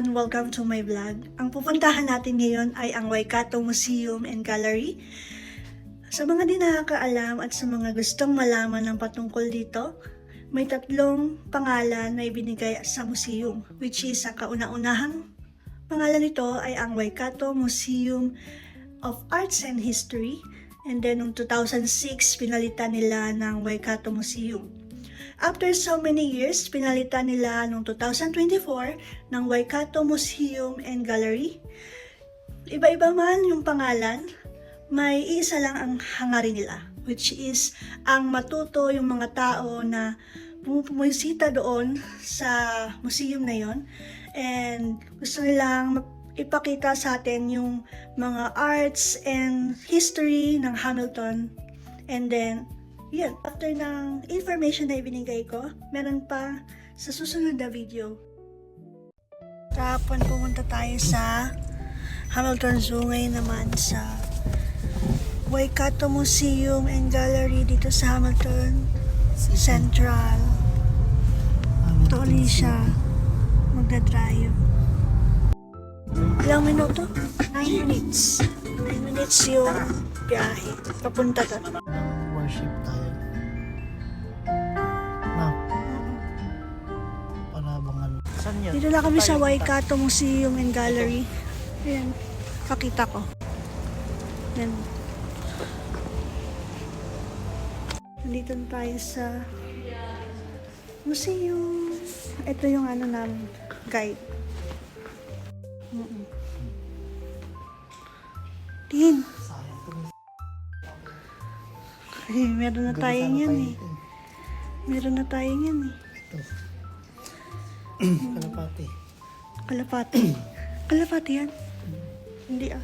everyone! Welcome to my vlog. Ang pupuntahan natin ngayon ay ang Waikato Museum and Gallery. Sa mga di nakakaalam at sa mga gustong malaman ng patungkol dito, may tatlong pangalan na ibinigay sa museum, which is ang kauna-unahang pangalan nito ay ang Waikato Museum of Arts and History, and then noong 2006 pinalitan nila ng Waikato Museum. After so many years, pinalitan nila noong 2024 ng Waikato Museum and Gallery. Iba-iba man yung pangalan, may isa lang ang hangarin nila, which is ang matuto yung mga tao na pumupumisita doon sa museum na yon, and gusto nilang ipakita sa atin yung mga arts and history ng Hamilton. And then yun, after ng information na ibinigay ko, meron pa sa susunod na video. Tapos pumunta tayo sa Hamilton Zoo, ngayon naman sa Waikato Museum and Gallery dito sa Hamilton Central. Ito ulit siya magdadrive. Ilang minuto? 9 minutes. 9 minutes yung biyahe. Papunta doon. Worship tayo. Na. Panabangan. Saan yan? Dito na kami sa Waikato Museum and Gallery. Ayan, kakita ko. Ayan. Nandito na tayo sa museum. Ito yung ano namin, guide. Tingin. Eh, meron na tayo yan eh. Meron na tayo yan eh. Ito. Kalapati. Kalapati. Kalapati yan? Hindi ah.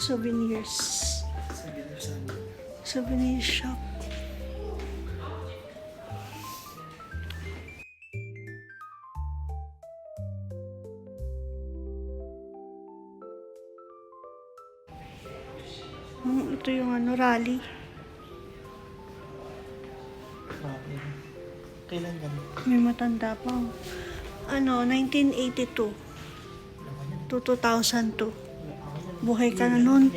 Souvenirs. Souvenir shop. Ito yung ano, rally. Grabe. Kailan yan? May matanda pa. Ano, 1982 to 2002. Buhay ka na nun.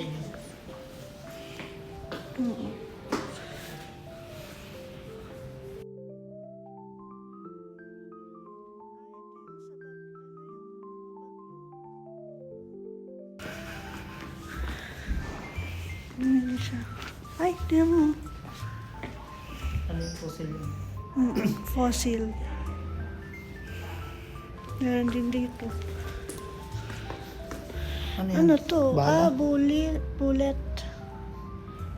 Ano siya? Ay, tingnan mo. Ano yung fossil yun? Fossil. Meron din dito. yan? Ano to? Bala? Bullet.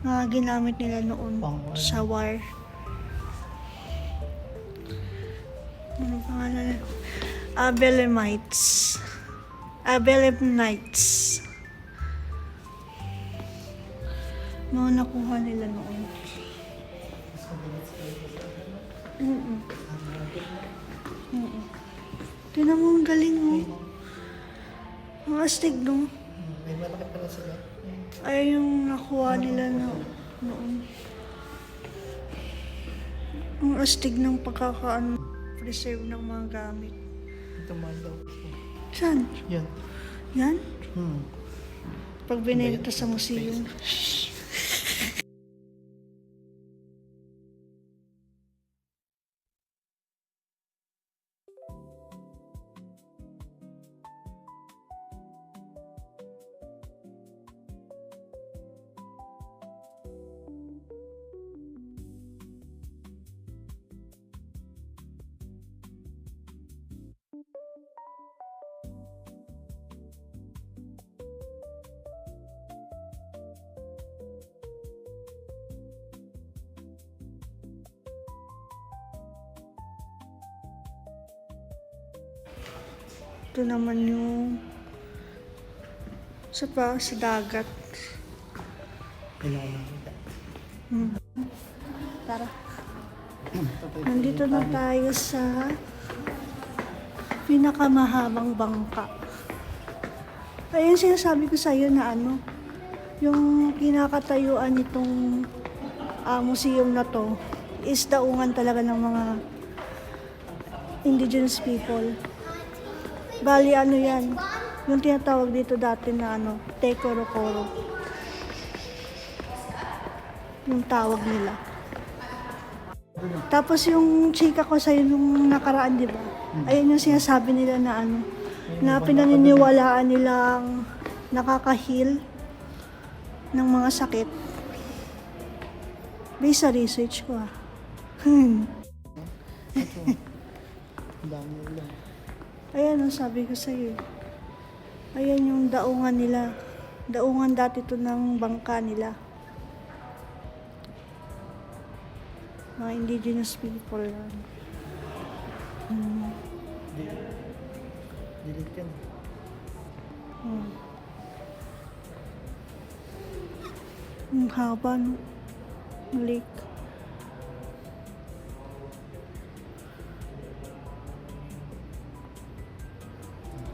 Na ginamit nila noon Pang-war. sa war. Ano pangalan? Abelemites. Abelemites. Mga nakuha nila noon. Tingnan mo, ang galing mo. Ang astig, no? May malaki pala sila. Ay, yung nakuha nila noon. Ang astig ng preserve ng mga gamit. Ito man daw. Saan? Yan. Yan? Hmm. Pag binenta sa museum. Ito naman yung sa dagat. Kailangan nakita. Tara. Nandito na tayo sa pinakamahabang bangka. Ayun sinasabi ko sa iyo na ano, yung kinakatayuan nitong museum na to is daungan talaga ng mga indigenous people. Bali, ano yan? Yung tinatawag dito dati na ano, Tekorokoro. Yung tawag nila. Tapos yung chika ko sa'yo nung nakaraan, di ba? Ayun yung sinasabi nila na ano, na pinaniniwalaan nilang nakaka-heal ng mga sakit. Based sa research ko ah. Ito. Ang dami ulan. Ayan ang sabi ko sa'yo. Ayan yung daungan nila. Daungan dati to ng bangka nila. Mga indigenous people lang. Dilit yan. Ang haba no. Lake.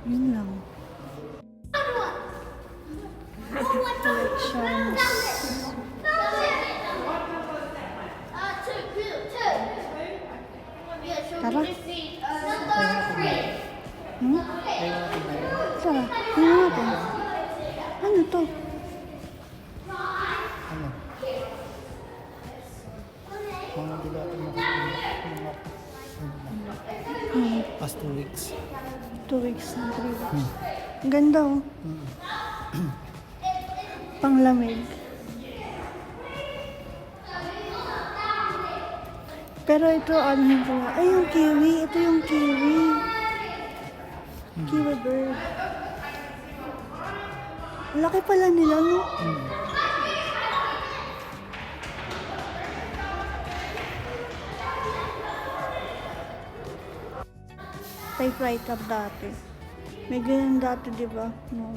Yun lang. Collections. Tara. Hmm? Tara. Tingnan natin. Ano to? Ano? Mga dilating past 2 weeks. 2 weeks na 3 weeks. Ang ganda oh. Panglamig. Pero ito, ano yung pala? Ay, yung kiwi. Ito yung kiwi. Kiwi bird. Ang laki pala nila, no? Typewriter dati. May ganyan dati, di ba? No,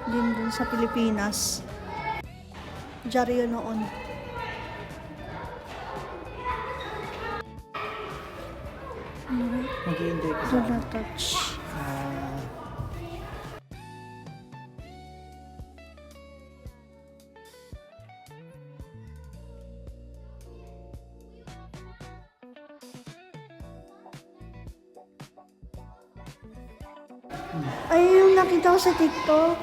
din sa Pilipinas. Dyaryo noon. Mag-i-enjoy ko Do sa not touch. Ay, yung nakita ko sa TikTok.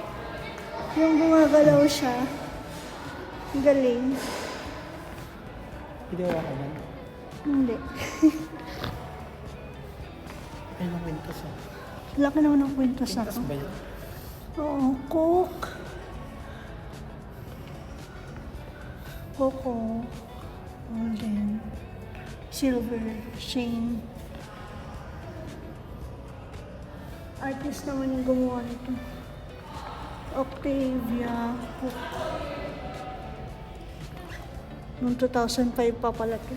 Yung gumagalaw siya. Ang galing. Ginawa ka yan. Hindi. Ay, nakwintas ah. Laki naman ng kwintas na Kwintas to. ba yun? Oo, Coke. Coco. Golden. Silver. Shane. Artist naman yung gumawa nito. Octavia. Cook. Noong 2005 pa pala ito.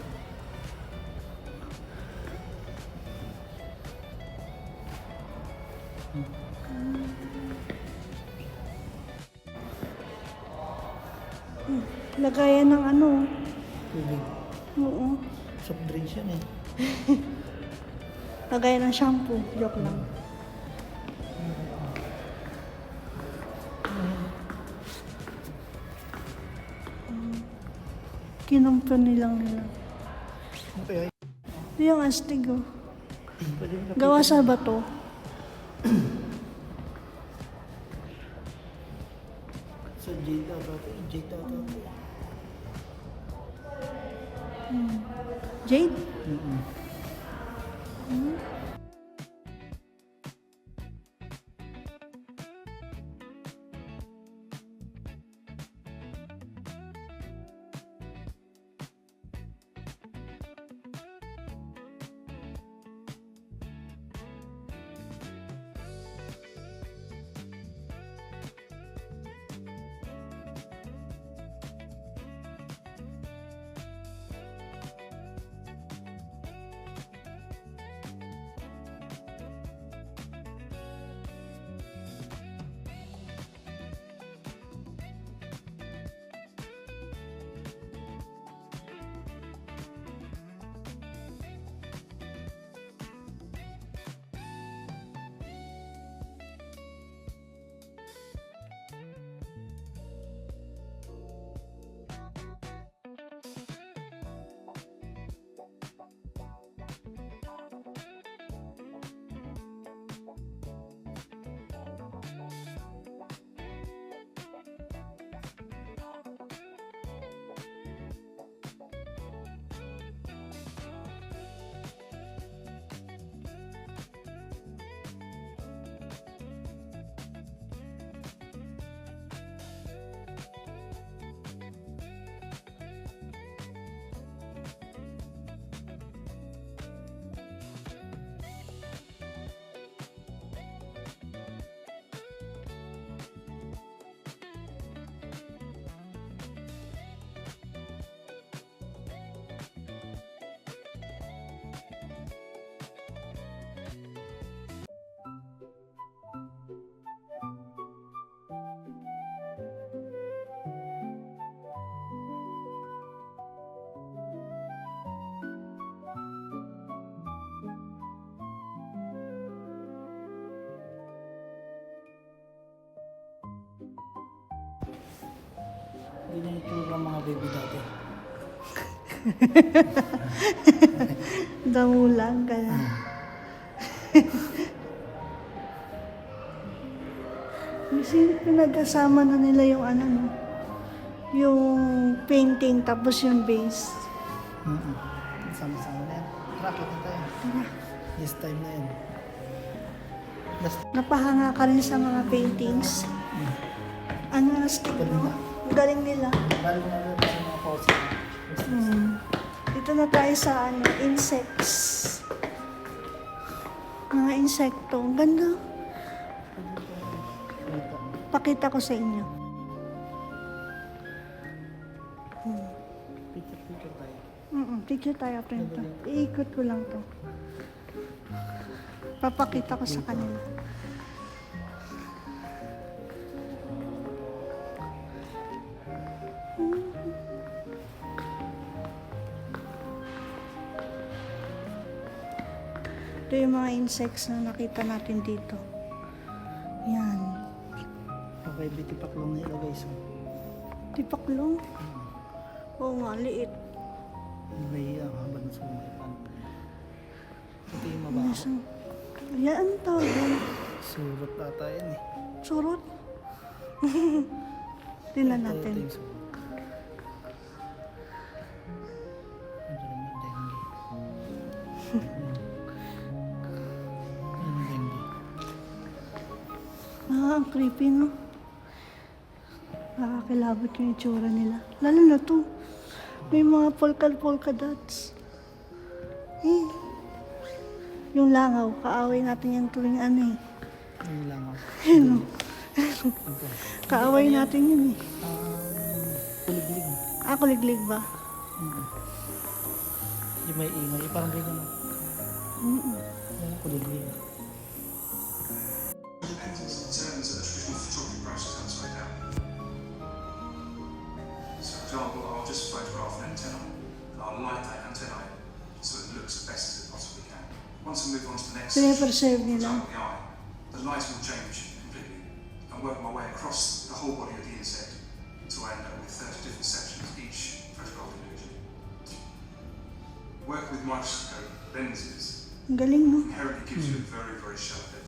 Lagayan ng ano. Tubig. Oo. Soft drinks yan eh. Lagayan ng shampoo. Joke lang. Kinumpan nilang nila. Ano kaya yun? Ito yung astig oh. Pwede mo Gawa sa bato. sa Jade ata. Jade ata. Jade? Hindi na ito ng mga baby dati. Damulang ka na. Kasi pinagkasama na nila yung ano, no? Yung painting tapos yung base. Sama-sama na yan. Tara, kita tayo. Tara. This time na yan. Last Napahanga ka rin sa mga paintings. Ano, stick, no? Galing nila. Balik na rin sa mga pause. Dito na tayo sa ano, insects. Mga insekto. Ang ganda. Pakita ko sa inyo. Picture tayo. Picture tayo, print. Iikot ko lang to. Papakita ko sa kanila. Ito yung mga insects na nakita natin dito. Yan. Okay, bitipak lang na ilagay sa Tipaklong. Oo nga, liit. may haba na sa mga ito yung mabaho. Nasa, yan ang tawag yan. Surot ata yan eh. Surot. Tingnan Ito natin. yung surot. Medyo may dengue. Yung dengue. Ang creepy, no? Nakakilabot yung itsura nila. Lalo na to. May mga polka dots. Eh. Yung langaw, kaaway natin yan tuwing ano eh. Yung langaw. Ano? Ito. Kaaway natin yun eh. Kuliglig. Kuliglig ba? Yung may ingay. Parang ganyan no? Yan ang kuliglig. Turns a traditional photography process upside down. So, for example, I'll just photograph an antenna and I'll light that antenna so it looks as best as it possibly can. Once I move on to the next section, Pinaperceive for nila. example, the eye, the light will change completely and work my way across the whole body of the insect to end up with 30 different sections, each photographed individually. Working with microscope lenses Ang galing, no? inherently gives you a very, very sharp edge.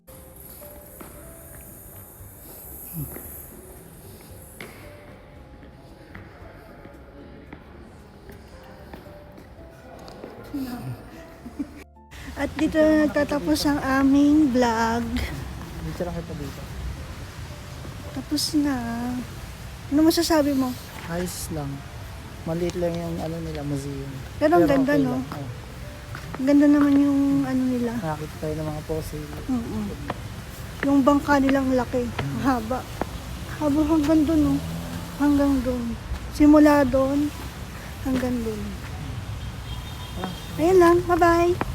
At dito na nagtatapos ang aming vlog. Dito lang kita dito. Tapos na. Ano masasabi mo? Ayos lang. Maliit lang yung ano nila, museum. Pero ang ganda, okay no? lang. Oh. Ang ganda naman yung ano nila. Nakakita tayo ng mga fossil. Yung bangka nilang laki. Ang haba. Haba hanggang doon, no? Hanggang doon. Simula doon hanggang doon. Ayan lang. Bye-bye.